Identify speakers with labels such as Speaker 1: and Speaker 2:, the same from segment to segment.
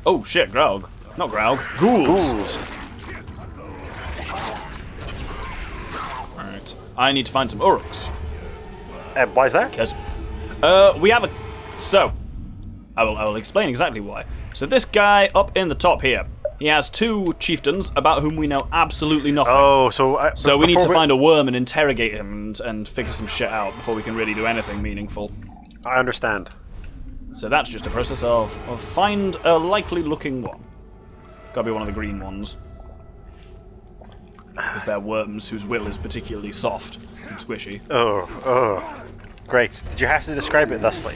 Speaker 1: Oh shit, Graug. Not Graug. Ghouls. Alright. I need to find some Uruks.
Speaker 2: Why is that?
Speaker 1: Because we have a... So, I will explain exactly why. So this guy up in the top here, he has 2 chieftains about whom we know absolutely nothing.
Speaker 2: Oh, so...
Speaker 1: so we need to find a worm and interrogate him and figure some shit out before we can really do anything meaningful.
Speaker 2: I understand.
Speaker 1: So that's just a process of find a likely looking one. Gotta be one of the green ones. Because they're worms whose will is particularly soft and squishy.
Speaker 2: Oh. Great. Did you have to describe it thusly?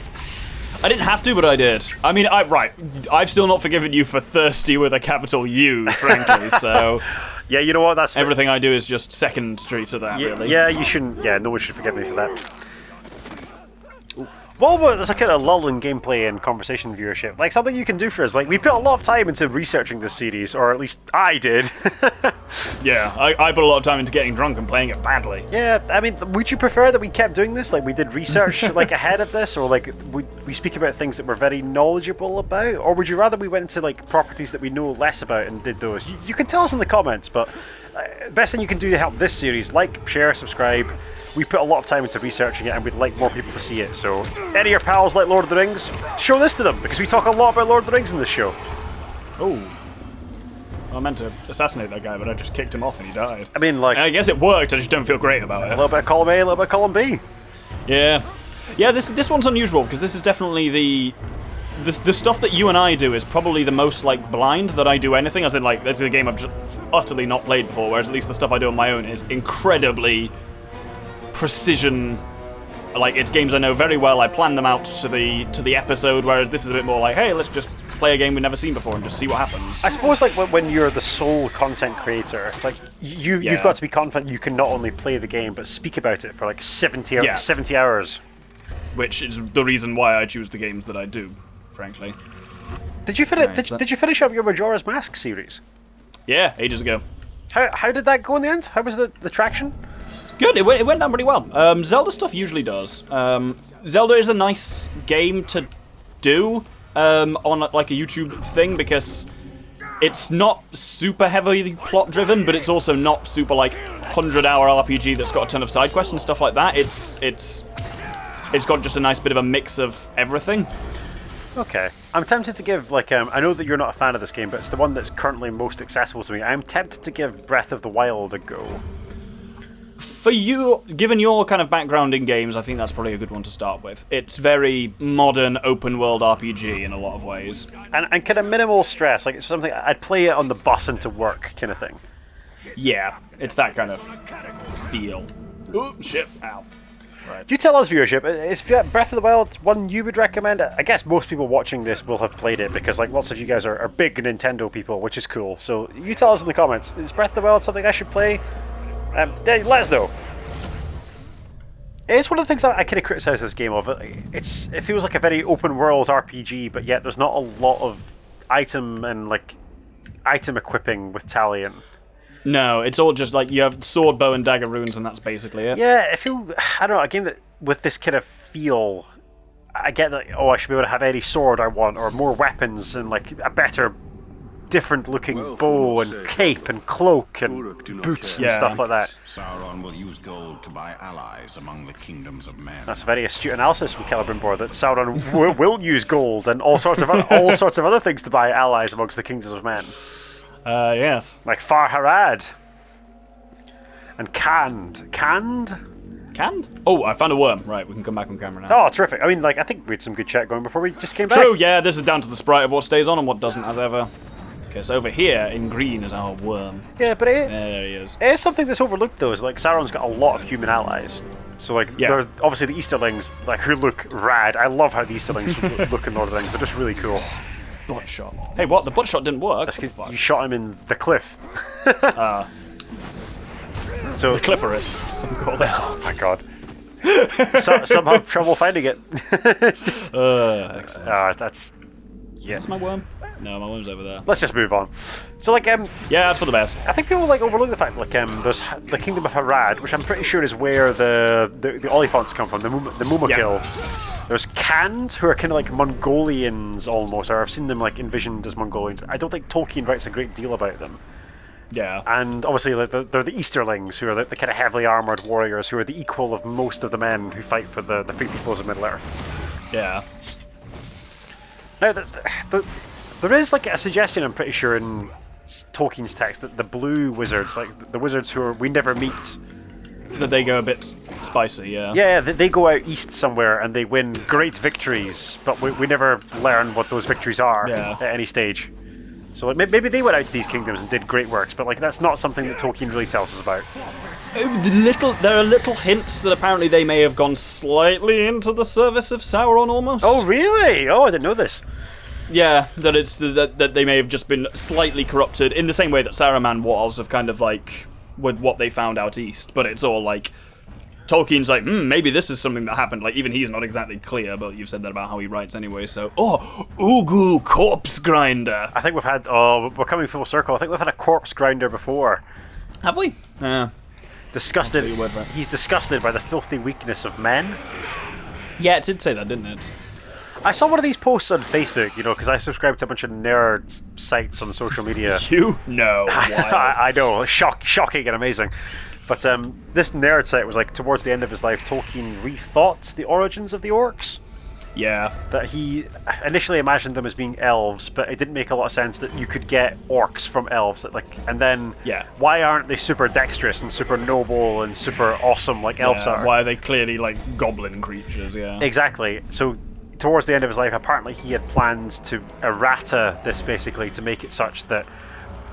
Speaker 1: I didn't have to, but I did. I mean, I've still not forgiven you for thirsty with a capital U, frankly, so...
Speaker 2: Yeah, you know what, that's...
Speaker 1: Everything I do is just secondary to that, really.
Speaker 2: Yeah, you shouldn't... Yeah, no one should forgive me for that. Well, there's a kind of lull in gameplay and conversation viewership. Like, something you can do for us. Like, we put a lot of time into researching this series, or at least I did.
Speaker 1: Yeah, I put a lot of time into getting drunk and playing it badly.
Speaker 2: Yeah, I mean, would you prefer that we kept doing this? Like, we did research, like, ahead of this? Or, like, we speak about things that we're very knowledgeable about? Or would you rather we went into, like, properties that we know less about and did those? You can tell us in the comments, but best thing you can do to help this series, like, share, subscribe. We put a lot of time into researching it, and we'd like more people to see it. So, any of your pals like Lord of the Rings, show this to them, because we talk a lot about Lord of the Rings in this show.
Speaker 1: Oh. I meant to assassinate that guy, but I just kicked him off and he died.
Speaker 2: I mean, like...
Speaker 1: I guess it worked, I just don't feel great about it.
Speaker 2: A little bit of column A, a little bit of column B.
Speaker 1: Yeah. Yeah, this one's unusual, because this is definitely the stuff that you and I do is probably the most, like, blind that I do anything, as in, like, this is a game I've just utterly not played before, whereas at least the stuff I do on my own is incredibly... precision. Like, it's games I know very well, I plan them out to the episode, whereas this is a bit more like, hey, let's just play a game we've never seen before and just see what happens.
Speaker 2: I suppose, like, when you're the sole content creator, like, you've got to be confident you can not only play the game, but speak about it for, like, 70 hours.
Speaker 1: Which is the reason why I choose the games that I do, frankly.
Speaker 2: Did you finish up your Majora's Mask series?
Speaker 1: Yeah, ages ago.
Speaker 2: How did that go in the end? How was the traction?
Speaker 1: Good, it went down pretty well. Zelda stuff usually does. Zelda is a nice game to do on like a YouTube thing because it's not super heavily plot driven, but it's also not super like 100-hour RPG that's got a ton of side quests and stuff like that. It's got just a nice bit of a mix of everything.
Speaker 2: Okay. I'm tempted to give, like, I know that you're not a fan of this game, but it's the one that's currently most accessible to me. I'm tempted to give Breath of the Wild a go.
Speaker 1: For you, given your kind of background in games, I think that's probably a good one to start with. It's very modern, open-world RPG in a lot of ways.
Speaker 2: And kind of minimal stress. Like, it's something I'd play it on the bus into work kind of thing.
Speaker 1: Yeah, it's that kind of feel. Oh, shit. Ow. Right.
Speaker 2: You tell us, viewership, is Breath of the Wild one you would recommend? I guess most people watching this will have played it, because like lots of you guys are big Nintendo people, which is cool. So you tell us in the comments, is Breath of the Wild something I should play? Let us know. It's one of the things I kind of criticise this game of. It feels like a very open world RPG, but yet there's not a lot of item equipping with Talion.
Speaker 1: No, it's all just like you have sword, bow, and dagger runes, and that's basically it.
Speaker 2: Yeah, I don't know, a game that with this kind of feel, I get that. Oh, I should be able to have any sword I want, or more weapons, and like a better, different-looking bow and cape and cloak and boots and stuff like that.
Speaker 3: Sauron will use gold to buy allies among the kingdoms of men.
Speaker 2: That's a very astute analysis from Celebrimbor, that Sauron will use gold and all sorts of other things to buy allies amongst the kingdoms of men.
Speaker 1: Yes.
Speaker 2: Like Far Harad. And Canned.
Speaker 1: Canned? Oh, I found a worm. Right, we can come back on camera now.
Speaker 2: Oh, terrific. I mean, like, I think we had some good chat going before we just came back.
Speaker 1: True, yeah, this is down to the sprite of what stays on and what doesn't, as ever. Okay, so over here, in green, is our worm.
Speaker 2: Yeah, but
Speaker 1: there he is.
Speaker 2: It is something that's overlooked, though, is like, Sauron's got a lot of human allies. So, like, there's obviously the Easterlings, like, who look rad. I love how the Easterlings look in Lord of the Rings. They're just really cool.
Speaker 1: Butt shot. Hey, what? The butt shot didn't work?
Speaker 2: That's because you shot him in the cliff.
Speaker 1: So the clifforous, some call it.
Speaker 2: Oh my god. Some have trouble finding it.
Speaker 1: Excellent.
Speaker 2: That's... Yeah.
Speaker 1: Is this my worm? No, my one's over there.
Speaker 2: Let's just move on. So, like,
Speaker 1: Yeah, that's for the best.
Speaker 2: I think people like overlook the fact that there's the Kingdom of Harad, which I'm pretty sure is where the Oliphants come from, the Mumakil. There's Khand, who are kind of like Mongolians almost, or I've seen them like envisioned as Mongolians. I don't think Tolkien writes a great deal about them.
Speaker 1: Yeah.
Speaker 2: And obviously, they're the Easterlings, who are the kind of heavily armored warriors, who are the equal of most of the men who fight for the free peoples of Middle Earth.
Speaker 1: Yeah.
Speaker 2: Now, there is like a suggestion, I'm pretty sure, in Tolkien's text that the blue wizards, like the wizards we never meet,
Speaker 1: That they go a bit spicy, yeah.
Speaker 2: yeah, they go out east somewhere and they win great victories, but we never learn what those victories are at any stage. So like, maybe they went out to these kingdoms and did great works, but like that's not something that Tolkien really tells us about.
Speaker 1: There are little hints that apparently they may have gone slightly into the service of Sauron almost.
Speaker 2: Oh, really? Oh, I didn't know this.
Speaker 1: Yeah, that it's that they may have just been slightly corrupted in the same way that Saruman was of kind of like with what they found out east, but it's all like Tolkien's like, maybe this is something that happened. Like, even he's not exactly clear, but you've said that about how he writes anyway, so... Oh, Ugu Corpse Grinder!
Speaker 2: I think we've had... Oh, we're coming full circle. I think we've had a corpse grinder before.
Speaker 1: Have we? Yeah.
Speaker 2: Disgusted. He's disgusted by the filthy weakness of men.
Speaker 1: Yeah, it did say that, didn't it?
Speaker 2: I saw one of these posts on Facebook, because I subscribe to a bunch of nerd sites on social media.
Speaker 1: You know.
Speaker 2: I know. Shocking and amazing. But this nerd site was like, towards the end of his life, Tolkien rethought the origins of the orcs.
Speaker 1: Yeah.
Speaker 2: That he initially imagined them as being elves, but it didn't make a lot of sense that you could get orcs from elves. And then, why aren't they super dexterous and super noble and super awesome like elves are?
Speaker 1: Why are they clearly like goblin creatures,
Speaker 2: Exactly. So, towards the end of his life, apparently he had plans to errata this basically to make it such that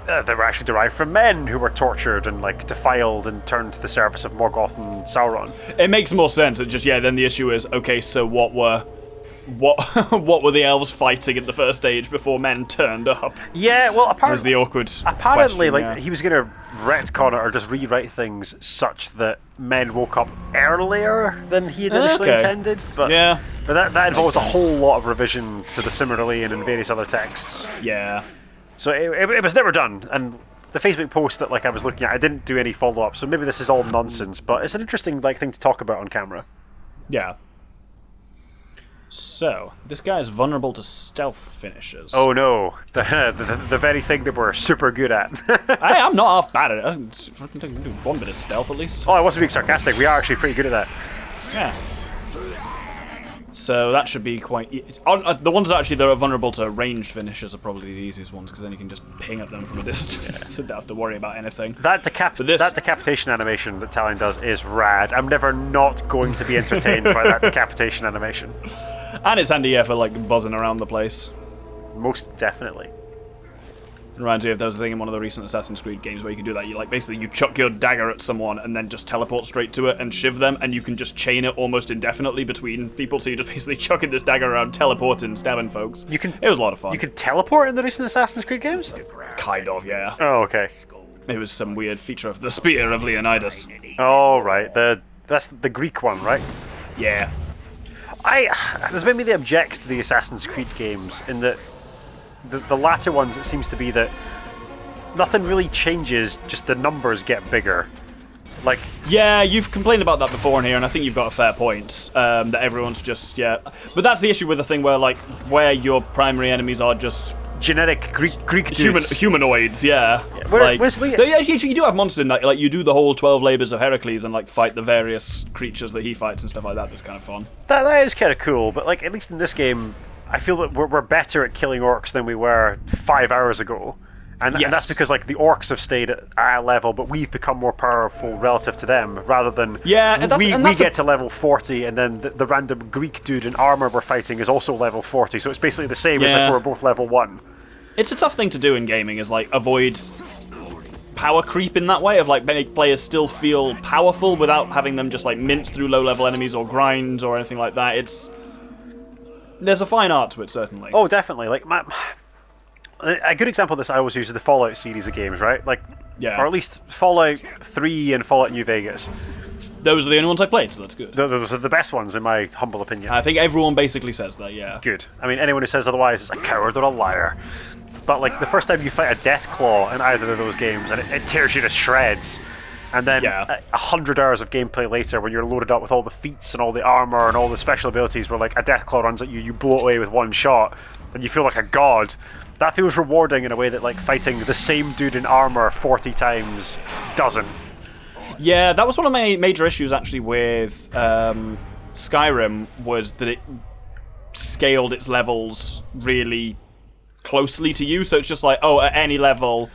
Speaker 2: they were actually derived from men who were tortured and like defiled and turned to the service of Morgoth and Sauron.
Speaker 1: It makes more sense. It just then the issue is, okay, so what were the elves fighting at the first stage before men turned up?
Speaker 2: Yeah, well, apparently
Speaker 1: the awkward
Speaker 2: apparently
Speaker 1: question,
Speaker 2: he was going to retcon it or just rewrite things such that men woke up earlier than he had initially intended. But that involves a whole lot of revision to the Silmarillion and various other texts.
Speaker 1: Yeah.
Speaker 2: So it was never done, and the Facebook post that I was looking at, I didn't do any follow-up, so maybe this is all nonsense, but it's an interesting thing to talk about on camera.
Speaker 1: Yeah. So, this guy is vulnerable to stealth finishes.
Speaker 2: Oh no, the very thing that we're super good at.
Speaker 1: I'm not half bad at it. I can do one bit of stealth at least.
Speaker 2: Oh, I wasn't being sarcastic, we are actually pretty good at that.
Speaker 1: Yeah. So that should be quite... the ones that are vulnerable to ranged finishes are probably the easiest ones, because then you can just ping at them from a distance and don't have to worry about anything.
Speaker 2: That decapitation animation that Talion does is rad. I'm never not going to be entertained by that decapitation animation.
Speaker 1: And it's handy, for buzzing around the place.
Speaker 2: Most definitely.
Speaker 1: It reminds me of there was a thing in one of the recent Assassin's Creed games where you can do that. You basically you chuck your dagger at someone and then just teleport straight to it and shiv them, and you can just chain it almost indefinitely between people. So you're just basically chucking this dagger around, teleporting, stabbing folks. It was a lot of fun.
Speaker 2: You could teleport in the recent Assassin's Creed games?
Speaker 1: Kind of, yeah.
Speaker 2: Oh, okay.
Speaker 1: It was some weird feature of the Spear of Leonidas.
Speaker 2: Oh, right. That's the Greek one, right?
Speaker 1: Yeah.
Speaker 2: There's maybe the objects to the Assassin's Creed games in that the latter ones, it seems to be that nothing really changes, just the numbers get bigger.
Speaker 1: Yeah, you've complained about that before in here, and I think you've got a fair point. That everyone's just, But that's the issue with the thing where your primary enemies are just...
Speaker 2: genetic Greek dudes.
Speaker 1: Humanoids, yeah. You do have monsters in that, you do the whole 12 Labours of Heracles and fight the various creatures that he fights and stuff like that. That's kind of fun.
Speaker 2: That is kind of cool, but at least in this game, I feel that we're better at killing orcs than we were 5 hours ago. And that's because the orcs have stayed at a level, but we've become more powerful relative to them, rather than we get to level 40, and then the random Greek dude in armor we're fighting is also level 40. So it's basically the same as if we're both level 1. It's
Speaker 1: a tough thing to do in gaming, is avoid power creep in that way, of make players still feel powerful without having them just mince through low level enemies or grind or anything like that. There's a fine art to it, certainly.
Speaker 2: Oh, definitely. A good example of this I always use is the Fallout series of games, right? Or at least Fallout 3 and Fallout New Vegas.
Speaker 1: Those are the only ones I played, so that's good.
Speaker 2: Those are the best ones, in my humble opinion.
Speaker 1: I think everyone basically says that, yeah.
Speaker 2: Good. I mean, anyone who says otherwise is a coward or a liar. but like the first time you fight a death claw in either of those games, and it tears you to shreds. And then 100 hours of gameplay later, when you're loaded up with all the feats and all the armor and all the special abilities, where like a death claw runs at you, you blow it away with one shot, and you feel like a god. That feels rewarding in a way that like fighting the same dude in armor 40 times doesn't.
Speaker 1: Yeah, that was one of my major issues actually with Skyrim, was that it scaled its levels really closely to you. So it's just like, oh, at any level,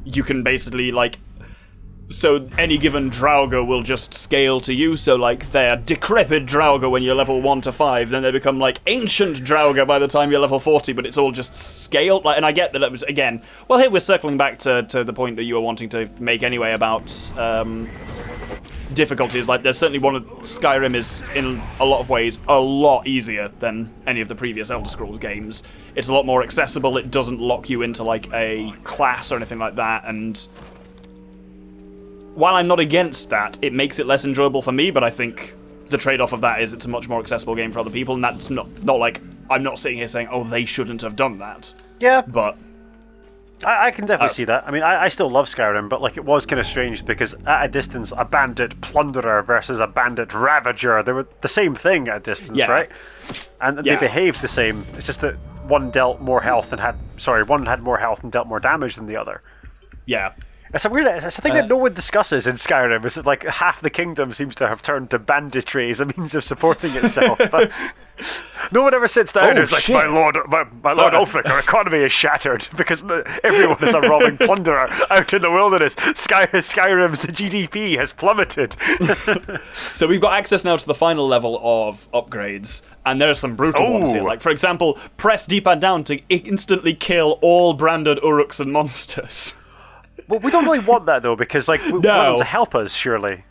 Speaker 1: you can basically like. So any given Draugr will just scale to you, so like they're decrepit Draugr when you're level 1 to 5, then they become like ancient Draugr by the time you're level 40, but it's all just scaled. Like, and I get that it was, again, well here we're circling back to the point that you were wanting to make anyway about difficulties. Like there's certainly Skyrim is in a lot of ways a lot easier than any of the previous Elder Scrolls games. It's a lot more accessible, it doesn't lock you into like a class or anything like that, and while I'm not against that, it makes it less enjoyable for me, but I think the trade-off of that is it's a much more accessible game for other people, and that's not like, I'm not sitting here saying, oh, they shouldn't have done that.
Speaker 2: Yeah.
Speaker 1: But
Speaker 2: I can definitely see that. I mean, I still love Skyrim, but like it was kind of strange because at a distance, a bandit plunderer versus a bandit ravager, they were the same thing at a distance, right? And they behaved the same. It's just that one dealt more health and one had more health and dealt more damage than the other.
Speaker 1: Yeah.
Speaker 2: It's a thing that no one discusses in Skyrim, is that like half the kingdom seems to have turned to banditry as a means of supporting itself. But no one ever sits down and is like, my lord Ulfric, our economy is shattered because everyone is a robbing plunderer out in the wilderness. Skyrim's GDP has plummeted.
Speaker 1: So we've got access now to the final level of upgrades, and there are some brutal ones here. Like, for example, press D-pad down to instantly kill all branded Uruks and monsters.
Speaker 2: Well, we don't really want that, though, because like we want them to help us, surely.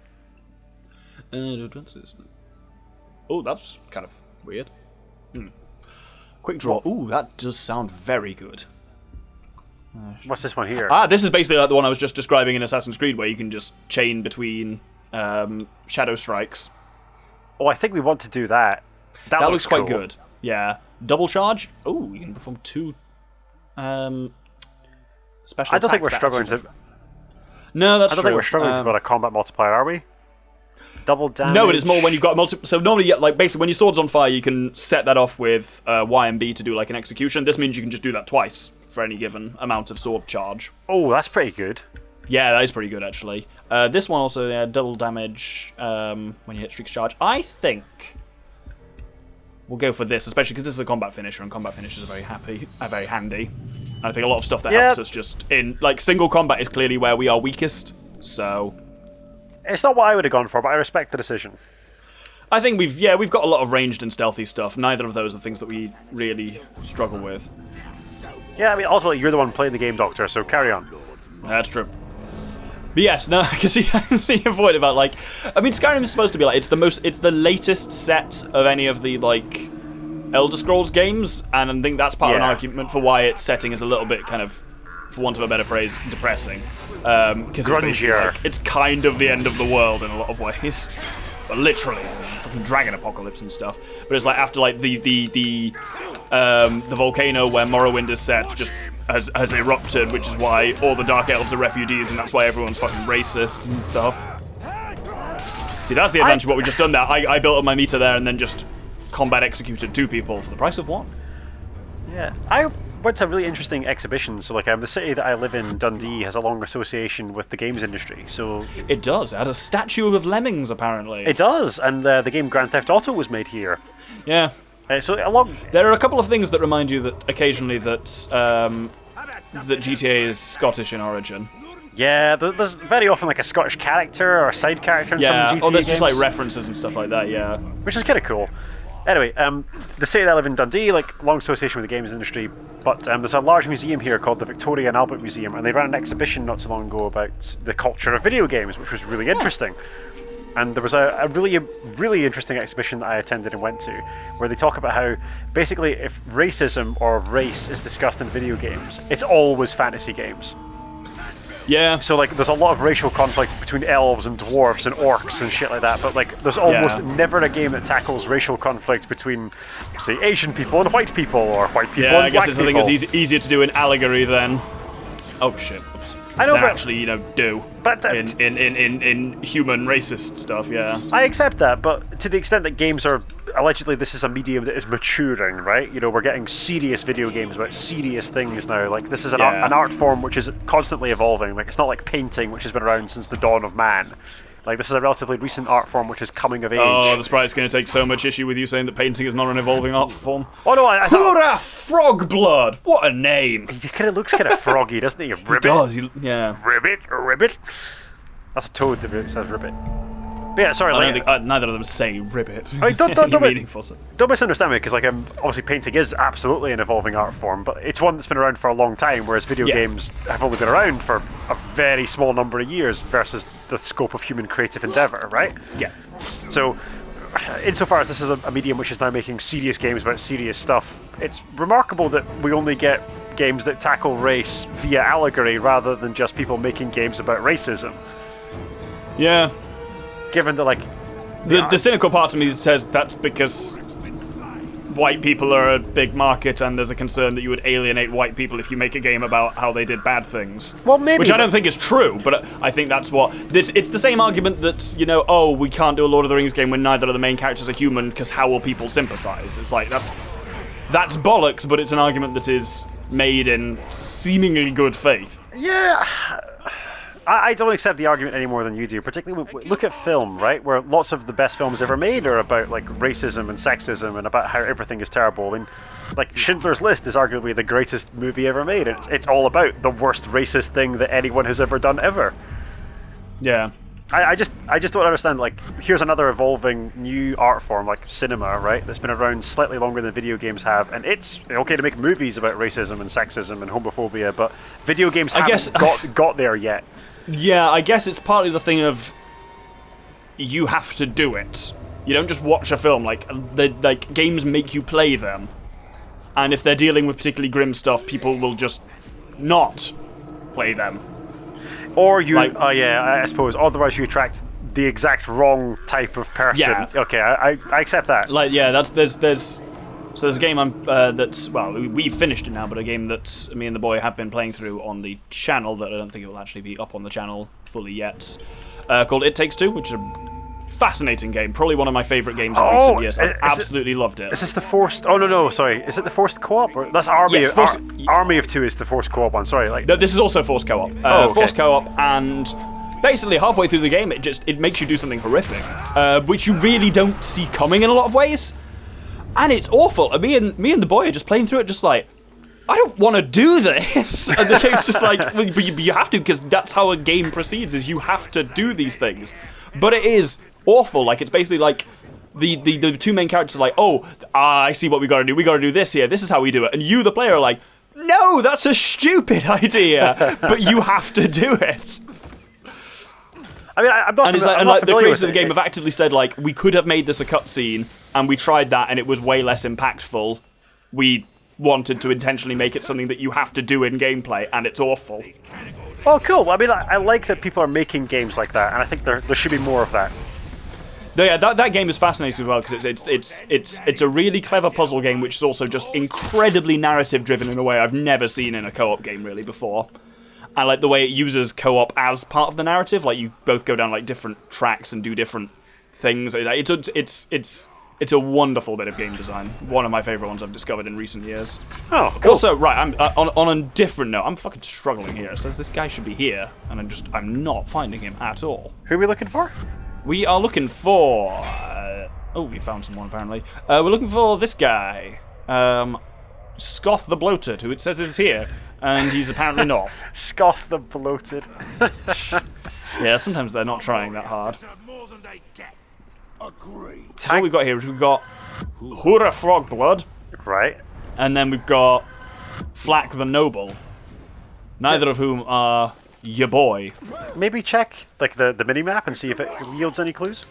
Speaker 1: Oh, that's kind of weird. Quick draw. Ooh, that does sound very good.
Speaker 2: What's this one here?
Speaker 1: This is basically like the one I was just describing in Assassin's Creed, where you can just chain between shadow strikes.
Speaker 2: Oh, I think we want to do that. That
Speaker 1: looks quite good. Yeah. Double charge. Oh, you can perform 2... special
Speaker 2: I don't think we're struggling to.
Speaker 1: No, that's true.
Speaker 2: I don't think we're struggling to build a combat multiplier, are we? Double damage.
Speaker 1: No, it is more when you've got So normally, like basically, when your sword's on fire, you can set that off with Y and B to do like an execution. This means you can just do that twice for any given amount of sword charge.
Speaker 2: Oh, that's pretty good.
Speaker 1: Yeah, that is pretty good actually. This one also double damage when you hit streak charge. I think we'll go for this, especially because this is a combat finisher, and combat finishers are very handy. And I think a lot of stuff that helps us just in like single combat is clearly where we are weakest. So
Speaker 2: it's not what I would have gone for, but I respect the decision.
Speaker 1: I think we've got a lot of ranged and stealthy stuff. Neither of those are things that we really struggle with.
Speaker 2: Yeah, I mean, ultimately you're the one playing the game, Doctor. So carry on.
Speaker 1: That's true. But yes, no, I can see your point about like, I mean, Skyrim is supposed to be like it's the latest set of any of the like Elder Scrolls games, and I think that's part of an argument for why its setting is a little bit kind of, for want of a better phrase, depressing. Because it's kind of the end of the world in a lot of ways, but literally, fucking dragon apocalypse and stuff. But it's like after like the volcano where Morrowind is set just has erupted, which is why all the Dark Elves are refugees, and that's why everyone's fucking racist and stuff. See, that's the advantage of what we just done there. I built up my meter there and then just combat executed 2 people for the price of 1.
Speaker 2: Yeah, I went to a really interesting exhibition. So, like, the city that I live in, Dundee, has a long association with the games industry. So
Speaker 1: it does. It had a statue of lemmings, apparently.
Speaker 2: It does, and the game Grand Theft Auto was made here.
Speaker 1: Yeah.
Speaker 2: There
Speaker 1: are a couple of things that remind you that occasionally that GTA is Scottish in origin.
Speaker 2: Yeah, there's very often like a Scottish character or a side character in some of the GTA
Speaker 1: there's
Speaker 2: games.
Speaker 1: just like references and stuff like that, yeah.
Speaker 2: Which is kind of cool. Anyway, the city that I live in, Dundee, like long association with the games industry, but there's a large museum here called the Victoria and Albert Museum, and they ran an exhibition not so long ago about the culture of video games, which was really interesting. And there was a really interesting exhibition that I attended and went to, where they talk about how, basically, if racism or race is discussed in video games, it's always fantasy games.
Speaker 1: Yeah.
Speaker 2: So like, there's a lot of racial conflict between elves and dwarves and orcs and shit like that. But like, there's almost never a game that tackles racial conflict between, say, Asian people and white people, or white people and
Speaker 1: I guess
Speaker 2: black
Speaker 1: it's,
Speaker 2: people.
Speaker 1: I think it's easier to do in allegory than. Oh shit! Oops.
Speaker 2: I know,
Speaker 1: than
Speaker 2: but
Speaker 1: actually, do.
Speaker 2: But
Speaker 1: in human racist stuff, yeah.
Speaker 2: I accept that, but to the extent that games are allegedly, this is a medium that is maturing, right? You know, we're getting serious video games about serious things now. Like, this is an art form which is constantly evolving. Like, it's not like painting, which has been around since the dawn of man. Like, this is a relatively recent art form which is coming of age.
Speaker 1: Oh, the sprite's going to take so much issue with you saying that painting is not an evolving art form.
Speaker 2: Oh no, I thought...
Speaker 1: Hurrah, frog blood! What a name!
Speaker 2: He kind of looks kind of froggy, doesn't he? Ribbit.
Speaker 1: He does, yeah.
Speaker 2: Ribbit. That's a toad that says ribbit. But yeah, sorry.
Speaker 1: I don't think neither of them say ribbit.
Speaker 2: I mean, don't
Speaker 1: meaningful.
Speaker 2: Don't misunderstand me, because like obviously painting is absolutely an evolving art form, but it's one that's been around for a long time, whereas video games have only been around for a very small number of years versus the scope of human creative endeavor, right?
Speaker 1: Yeah.
Speaker 2: So, insofar as this is a medium which is now making serious games about serious stuff, it's remarkable that we only get games that tackle race via allegory rather than just people making games about racism.
Speaker 1: Yeah.
Speaker 2: Given that, like...
Speaker 1: The cynical part of me says that's because white people are a big market and there's a concern that you would alienate white people if you make a game about how they did bad things.
Speaker 2: Well, maybe...
Speaker 1: Which I don't think is true, but I think that's what... It's the same argument that, we can't do a Lord of the Rings game when neither of the main characters are human, because how will people sympathise? It's like, that's bollocks, but it's an argument that is made in seemingly good faith.
Speaker 2: Yeah... I don't accept the argument any more than you do, particularly when look at film, right? Where lots of the best films ever made are about like racism and sexism and about how everything is terrible. I mean, like Schindler's List is arguably the greatest movie ever made. It's all about the worst racist thing that anyone has ever done ever.
Speaker 1: Yeah.
Speaker 2: I just don't understand, like, here's another evolving new art form, like cinema, right, that's been around slightly longer than video games have, and it's okay to make movies about racism and sexism and homophobia, but video games haven't got there yet.
Speaker 1: Yeah, I guess it's partly the thing of you have to do it. You don't just watch a film. Like games make you play them, and if they're dealing with particularly grim stuff, people will just not play them.
Speaker 2: Or you, I suppose. Otherwise, you attract the exact wrong type of person.
Speaker 1: Yeah.
Speaker 2: Okay, I accept that.
Speaker 1: Like, yeah, there's a game we've finished it now, but a game that me and the boy have been playing through on the channel that I don't think it will actually be up on the channel fully yet, called It Takes Two, which is a fascinating game, probably one of my favourite games of recent years. I absolutely loved it.
Speaker 2: Is this the forced... Oh, no, sorry. Is it the forced co-op? Or that's Army, Army of Two is the forced co-op one, sorry.
Speaker 1: No, this is also forced co-op.
Speaker 2: Okay.
Speaker 1: Forced co-op, and basically halfway through the game, it makes you do something horrific, which you really don't see coming in a lot of ways. And it's awful. Me and the boy are just playing through it, just like, I don't want to do this. And the game's just like, well, but you have to, because that's how a game proceeds, is you have to do these things. But it is awful. Like, it's basically like the two main characters are like, I see what we got to do. We got to do this here. This is how we do it. And you, the player, are like, no, that's a stupid idea. But you have to do it.
Speaker 2: I mean, I'm not.
Speaker 1: The creators of the game have actively said, like, we could have made this a cutscene, and we tried that, and it was way less impactful. We wanted to intentionally make it something that you have to do in gameplay, and it's awful.
Speaker 2: Oh, cool. I mean, I like that people are making games like that, and I think there should be more of that.
Speaker 1: Yeah, that game is fascinating as well, because it's a really clever puzzle game, which is also just incredibly narrative driven in a way I've never seen in a co-op game really before. I like the way it uses co-op as part of the narrative. Like, you both go down like different tracks and do different things. It's a wonderful bit of game design. One of my favorite ones I've discovered in recent years.
Speaker 2: Oh, cool.
Speaker 1: Also, right, I'm on a different note. I'm fucking struggling here. It says this guy should be here, and I'm not finding him at all.
Speaker 2: Who are we looking for?
Speaker 1: We are looking for. We found someone apparently. We're looking for this guy, Scoth the Bloated, who it says is here. And he's apparently not.
Speaker 2: Scoth the Bloated.
Speaker 1: Yeah, sometimes they're not trying that hard. So what we've got here is we've got Hurrah Frogblood.
Speaker 2: Right.
Speaker 1: And then we've got Flack the Noble. Neither of whom are your boy.
Speaker 2: Maybe check like the mini-map and see if it yields any clues?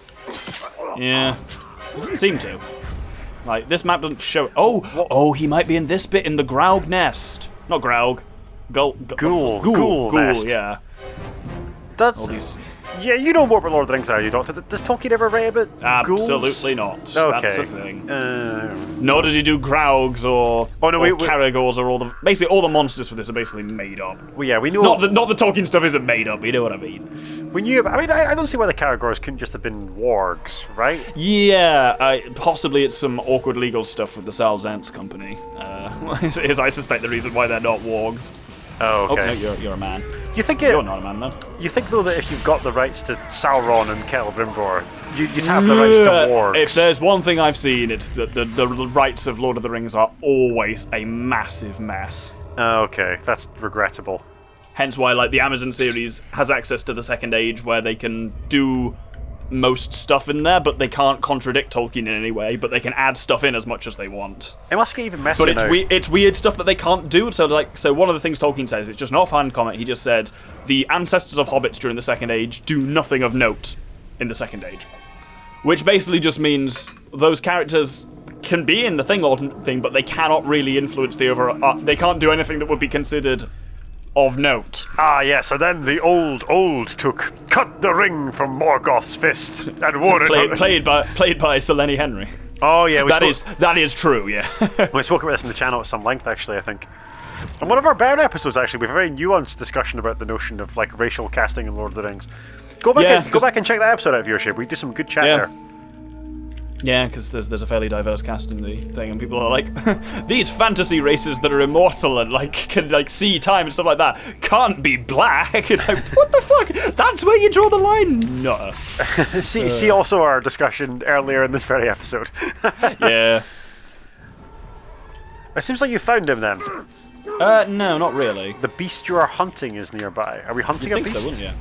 Speaker 1: Yeah. It doesn't seem to. Like, this map doesn't show... Oh, he might be in this bit in the Graug nest. Not Graug. Ghoul
Speaker 2: nest.
Speaker 1: Yeah. All these.
Speaker 2: Yeah, you know more about Lord of the Rings than I do, Doctor. Does Tolkien ever write about ghouls?
Speaker 1: Absolutely not.
Speaker 2: Okay.
Speaker 1: That's a thing. Nor does he do Graugs or Caragors or basically all the monsters for this are basically made up.
Speaker 2: Well, yeah, we know.
Speaker 1: Not the Tolkien stuff isn't made up. You know what I mean?
Speaker 2: I don't see why the Caragors couldn't just have been wargs, right?
Speaker 1: Yeah, possibly it's some awkward legal stuff with the Salzance company. Is I suspect the reason why they're not wargs.
Speaker 2: Oh, okay.
Speaker 1: No, you're a man.
Speaker 2: You're
Speaker 1: not a man, then.
Speaker 2: You think, though, that if you've got the rights to Sauron and Celebrimbor, you'd have the rights to wargs?
Speaker 1: If there's one thing I've seen, it's that the rights of Lord of the Rings are always a massive mess.
Speaker 2: Oh, okay. That's regrettable.
Speaker 1: Hence why, like, the Amazon series has access to the Second Age, where they can do most stuff in there, but they can't contradict Tolkien in any way, but they can add stuff in as much as they want.
Speaker 2: It must get even messier
Speaker 1: now. But it's weird stuff that they can't do. So one of the things Tolkien says, it's just an offhand comment, he just said, the ancestors of hobbits during the Second Age do nothing of note in the Second Age. Which basically just means those characters can be in the thing, but they cannot really influence the overall... they can't do anything that would be considered of note.
Speaker 2: Ah, yes, and then the old took cut the ring from Morgoth's fist and wore it.
Speaker 1: Played by Sir Lenny Henry.
Speaker 2: Oh yeah,
Speaker 1: that is true. Yeah,
Speaker 2: we spoke about this in the channel at some length, actually. I think. And one of our better episodes, actually, we have a very nuanced discussion about the notion of like racial casting in Lord of the Rings. Go back and check that episode out, viewership. We do some good chat there.
Speaker 1: Yeah, because there's a fairly diverse cast in the thing, and people are like, these fantasy races that are immortal and like can like see time and stuff like that can't be black. It's like, what the fuck? That's where you draw the line. No.
Speaker 2: see also our discussion earlier in this very episode.
Speaker 1: Yeah.
Speaker 2: It seems like you found him then.
Speaker 1: No, not really.
Speaker 2: The beast you are hunting is nearby. Are we hunting a beast?
Speaker 1: So, wouldn't you?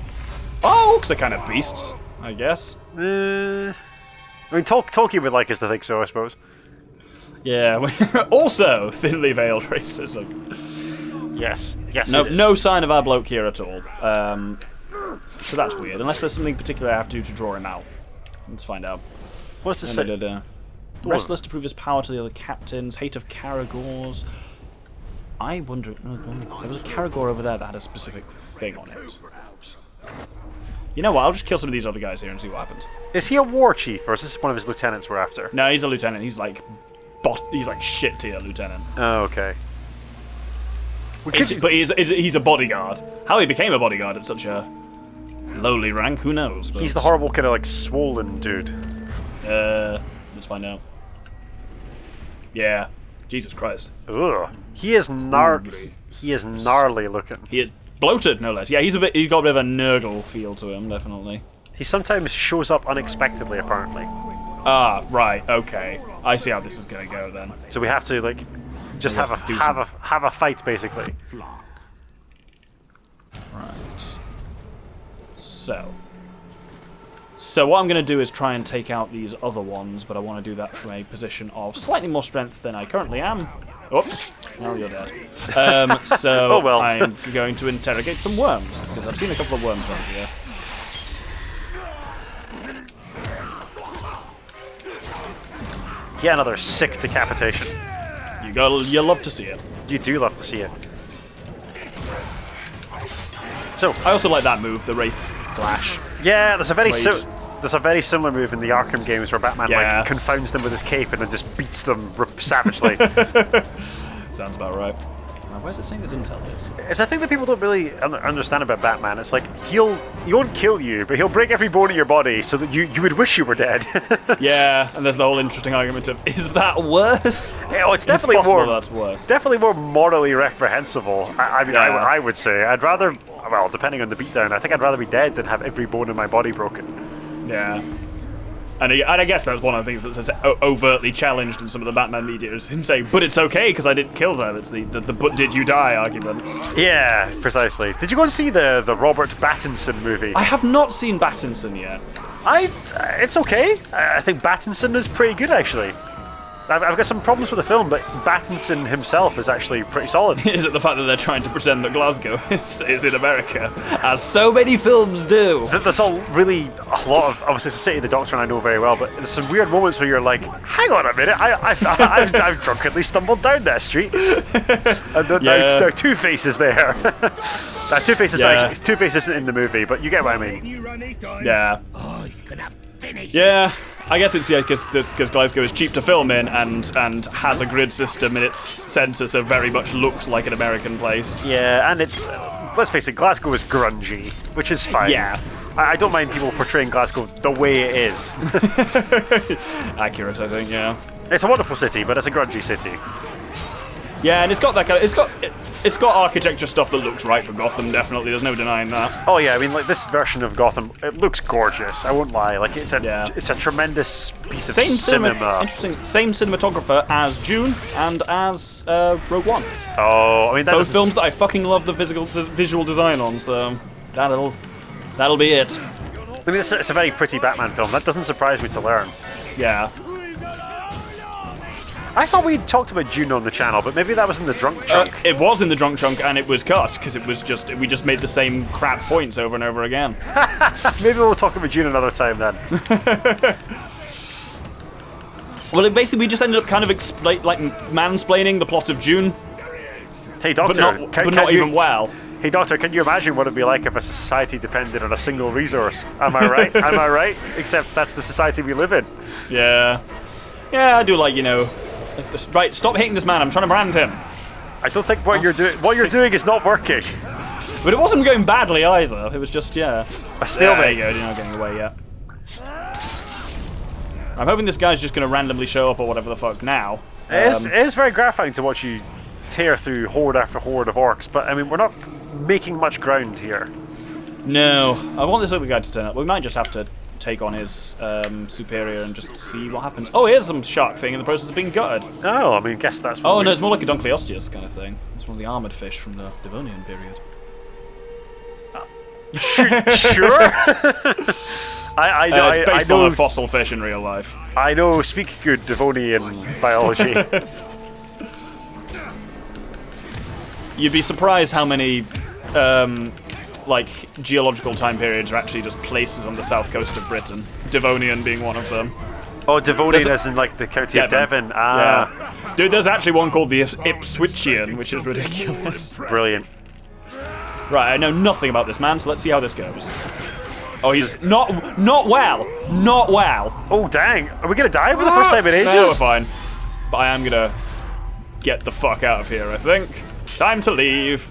Speaker 1: Oh, orcs are kind of beasts, I guess.
Speaker 2: I mean, Tolkien would like us to think so, I suppose.
Speaker 1: Yeah. Also, thinly veiled racism.
Speaker 2: Yes.
Speaker 1: No sign of our bloke here at all. So that's weird. Unless there's something particular I have to do to draw him out. Let's find out.
Speaker 2: What's this say?
Speaker 1: Restless to prove his power to the other captains. Hate of Caragors. I wonder... There was a Caragor over there that had a specific thing on it. You know what, I'll just kill some of these other guys here and see what happens.
Speaker 2: Is he a war chief, or is this one of his lieutenants we're after?
Speaker 1: No, he's a lieutenant. He's like shit tier lieutenant.
Speaker 2: Oh, okay.
Speaker 1: But he's a bodyguard. How he became a bodyguard at such a lowly rank, who knows? But...
Speaker 2: He's the horrible kind of like swollen dude.
Speaker 1: Let's find out. Yeah. Jesus Christ.
Speaker 2: Ugh. He is gnarly. He is gnarly looking.
Speaker 1: He is bloated, no less. Yeah, he's got a bit of a Nurgle feel to him, definitely.
Speaker 2: He sometimes shows up unexpectedly, apparently.
Speaker 1: Ah, right, okay. I see how this is gonna go then.
Speaker 2: So we have to like just have a fight, basically.
Speaker 1: Right. So what I'm going to do is try and take out these other ones, but I want to do that from a position of slightly more strength than I currently am. Oops. Now you're dead. So
Speaker 2: oh, well.
Speaker 1: I'm going to interrogate some worms, because I've seen a couple of worms around here.
Speaker 2: Yeah, another sick decapitation.
Speaker 1: You love to see it.
Speaker 2: You do love to see it. So
Speaker 1: I also like that move, the Wraith's Flash.
Speaker 2: Yeah, there's a very similar move in the Arkham games where Batman like confounds them with his cape and then just beats them savagely.
Speaker 1: Sounds about right. Where's it saying this intel is?
Speaker 2: It's a thing that people don't really understand about Batman. It's like he won't kill you, but he'll break every bone in your body so that you would wish you were dead.
Speaker 1: Yeah, and there's the whole interesting argument of, is that worse?
Speaker 2: Yeah, it's definitely
Speaker 1: that's worse.
Speaker 2: Definitely more morally reprehensible. I mean, I would say I'd rather, well, depending on the beatdown, I think I'd rather be dead than have every bone in my body broken.
Speaker 1: Yeah. And I guess that's one of the things that's overtly challenged in some of the Batman media, is him saying, but it's okay because I didn't kill them. It's the but did you die argument.
Speaker 2: Yeah, precisely. Did you go and see the Robert Pattinson movie?
Speaker 1: I have not seen Pattinson yet.
Speaker 2: It's okay. I think Pattinson is pretty good, actually. I've got some problems with the film, but Battinson himself is actually pretty solid.
Speaker 1: Is it the fact that they're trying to pretend that Glasgow is in America, as so many films do?
Speaker 2: There's all really a lot of, obviously it's a City of the Doctor and I know very well, but there's some weird moments where you're like, hang on a minute, I've drunkenly stumbled down that street. And then now Two-Face is there. Two-Face isn't in the movie, but you get what I mean.
Speaker 1: Yeah.
Speaker 4: Oh, he's gonna finish.
Speaker 1: Yeah, I guess it's because Glasgow is cheap to film in and has a grid system in its census, so very much looks like an American place.
Speaker 2: Yeah, and it's, let's face it, Glasgow is grungy, which is fine.
Speaker 1: Yeah.
Speaker 2: I don't mind people portraying Glasgow the way it is.
Speaker 1: Accurate, I think. Yeah.
Speaker 2: It's a wonderful city, but it's a grungy city.
Speaker 1: Yeah, and it's got that kind of, it's got architecture stuff that looks right for Gotham. Definitely, there's no denying that.
Speaker 2: Oh yeah, I mean, like this version of Gotham, it looks gorgeous. I won't lie. Like it's a tremendous piece of cinema.
Speaker 1: Interesting. Same cinematographer as Dune and as Rogue One.
Speaker 2: Oh, I mean,
Speaker 1: both films that I fucking love the visual design on. So that'll be it.
Speaker 2: I mean, it's a very pretty Batman film. That doesn't surprise me to learn.
Speaker 1: Yeah.
Speaker 2: I thought we talked about Dune on the channel, but maybe that was in the drunk chunk.
Speaker 1: It was in the drunk chunk, and it was cut because we just made the same crap points over and over again.
Speaker 2: Maybe we'll talk about Dune another time then.
Speaker 1: Well, basically we just ended up kind of mansplaining the plot of Dune.
Speaker 2: Hey, Doctor,
Speaker 1: but not even well.
Speaker 2: Hey, Doctor, can you imagine what it'd be like if a society depended on a single resource? Am I right? Am I right? Except that's the society we live in.
Speaker 1: Yeah. Yeah, I do like, right, stop hating this man, I'm trying to brand him.
Speaker 2: I don't think what you're doing is not working.
Speaker 1: But it wasn't going badly either, it was just,
Speaker 2: a stalemate.
Speaker 1: There you go, you're not getting away yet. I'm hoping this guy's just going to randomly show up or whatever the fuck now.
Speaker 2: It is very gratifying to watch you tear through horde after horde of orcs, but I mean, we're not making much ground here.
Speaker 1: No, I want this other guy to turn up. We might just have to take on his superior and just see what happens. Oh, here's some shark thing in the process of being gutted.
Speaker 2: Oh, I mean, guess that's what
Speaker 1: Oh, no, it's more like a Dunkleosteus kind of thing. It's one of the armoured fish from the Devonian period.
Speaker 2: Sure? I know.
Speaker 1: It's based on a fossil fish in real life.
Speaker 2: I know, speak good Devonian biology.
Speaker 1: You'd be surprised how many geological time periods are actually just places on the south coast of Britain. Devonian being one of them.
Speaker 2: Oh, Devonian as in like the county of Devon. Ah.
Speaker 1: Yeah. Dude, there's actually one called the Ipswichian, which is ridiculous.
Speaker 2: Brilliant.
Speaker 1: Right, I know nothing about this man, so let's see how this goes. Oh, he's not well. Not well.
Speaker 2: Oh, dang. Are we going to die for the first time in ages?
Speaker 1: No, we're fine. But I am going to get the fuck out of here, I think. Time to leave.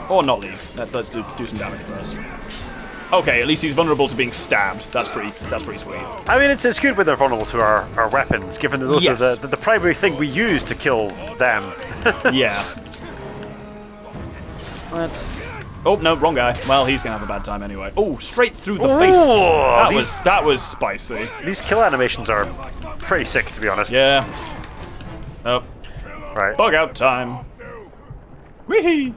Speaker 1: Or not leave. Let's do some damage first. Okay, at least he's vulnerable to being stabbed. That's pretty sweet.
Speaker 2: I mean, it's good when they're vulnerable to our weapons, given that those are the primary thing we use to kill them.
Speaker 1: Yeah. Let's... Oh, no, wrong guy. Well, he's going to have a bad time anyway. Oh, straight through the face. That was spicy.
Speaker 2: These kill animations are pretty sick, to be honest.
Speaker 1: Yeah. Oh.
Speaker 2: Right.
Speaker 1: Bug out time. Whee!